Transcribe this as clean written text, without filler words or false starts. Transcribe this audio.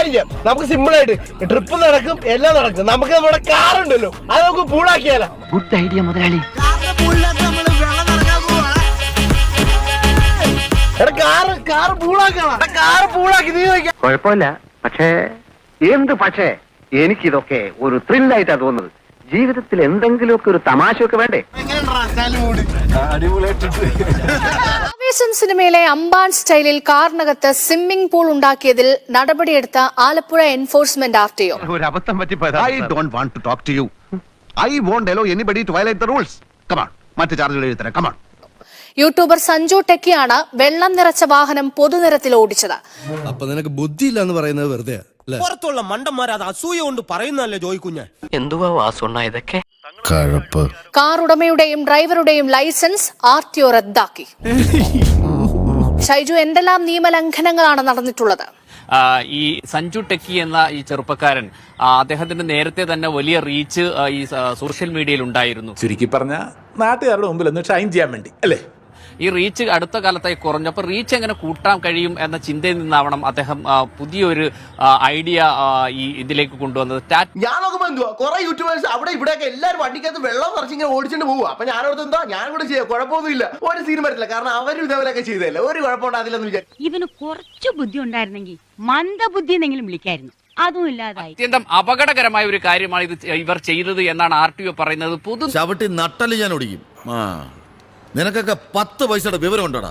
കാര്യം ചെയ്യാം, നമുക്ക് സിമ്പിൾ ആയിട്ട് ട്രിപ്പ് നടക്കും, എല്ലാം നടക്കും. നമുക്ക് നമ്മുടെ കാറുണ്ടല്ലോ, അത് നമുക്ക് പൂളാക്കിയാലോ? ഗുഡ് ഐഡിയ മുതലാളി. കാറ് പൂളാക്കണം, കാറ് പൂളാക്കി നീ നോക്കിയാ കുഴപ്പമില്ല. പക്ഷേ എന്ത് പക്ഷേ എനിക്കിതൊക്കെ ഒരു ത്രില്ലായിട്ടാ തോന്നുന്നത്. ജീവിതത്തിൽ എന്തെങ്കിലുമൊക്കെ ഒരു തമാശയൊക്കെ വേണ്ടേ? ആവേശം സിനിമയിലെ അമ്പാൻ സ്റ്റൈലിൽ കാറിനകത്ത് സ്വിമ്മിംഗ് പൂൾ ഉണ്ടാക്കിയതിൽ നടപടിയെടുത്ത ആലപ്പുഴ എൻഫോഴ്സ്മെന്റ് RTO. ഒരു അബദ്ധം പറ്റിപ്പോയതാ. I don't want to talk to you. I won't allow anybody to violate the rules. Come on. മറ്റു ചാർജുകൾ എഴുതരാം. Come on. യൂട്യൂബർ സഞ്ജു ടെക്കിയാണ് വെള്ളം നിറച്ച വാഹനം പൊതുനിരത്തിൽ ഓടിച്ചത്. അപ്പൊ നിനക്ക് ബുദ്ധിയില്ലെന്ന് പറയുന്നത് വെറുതെ പുറത്തുള്ള മണ്ടന്മാർ അത് അസൂയ കൊണ്ട് പറയുന്നല്ലേ ജോയിക്കുഞ്ഞ്. എന്തുവാ വാസുണ്ണ ഇതൊക്കെ? കാർ ഉടമയുടെയും ഡ്രൈവറുടെയും ലൈസൻസ് RTO റദ്ദാക്കി. ഷൈജു, എന്തെല്ലാം നിയമലംഘനങ്ങളാണ് നടന്നിട്ടുള്ളത്? ഈ സഞ്ജു ടെക്കി എന്ന ഈ ചെറുപ്പക്കാരൻ, അദ്ദേഹത്തിന് നേരത്തെ തന്നെ വലിയ റീച്ച് ഈ സോഷ്യൽ മീഡിയയിൽ ഉണ്ടായിരുന്നു. ചുരുക്കി പറഞ്ഞ നാട്ടുകാരുടെ മുമ്പിൽ ഒന്ന് ഷൈൻ ചെയ്യാൻ വേണ്ടി അല്ലേ? ഈ റീച്ച് അടുത്ത കാലത്തായി കുറഞ്ഞപ്പോൾ റീച്ച് എങ്ങനെ കൂട്ടാൻ കഴിയും എന്ന ചിന്തയിൽ നിന്നാവണം അദ്ദേഹം പുതിയൊരു ഐഡിയ ഈ ഇതിലേക്ക് കൊണ്ടുവന്നത്. ഞാൻ നോക്കുമ്പോ എന്തുവാ, കുറെ യൂട്യൂബേഴ്സ് അവിടെ ഇവിടെയൊക്കെ എല്ലാവരും വണ്ടിക്കകത്ത് വെള്ളം നിറച്ചിങ്ങനെ ഓടിച്ചിട്ട് പോവുക. അപ്പൊ ഞാനോടത്ത് എന്താ, ഞാൻ കൂടെ ചെയ്യാം, കുഴപ്പമൊന്നുമില്ല, ഒരു സീൻ വരത്തില്ല, കാരണം അവരും ഇതേപോലെയൊക്കെ ചെയ്തതല്ലേ, ഒരു കുഴപ്പമുണ്ടാകില്ലെന്ന് വിചാരിച്ചു. ഇവന് കുറച്ചു ബുദ്ധി ഉണ്ടായിരുന്നെങ്കിൽ മന്ദബുദ്ധി എന്നെങ്കിലും വിളിക്കായിരുന്നു, അതും ഇല്ലാതായി. അത്യന്തം അപകടകരമായ ഒരു കാര്യമാണ് ഇത് ഇവർ ചെയ്തത് എന്നാണ് RTO പറയുന്നത്. ചവിട്ടി നട്ടല് ഞാൻ ഓടിക്കും. നിനക്കൊക്കെ 10 പൈസയുടെ വിവരം ഉണ്ടോടാ?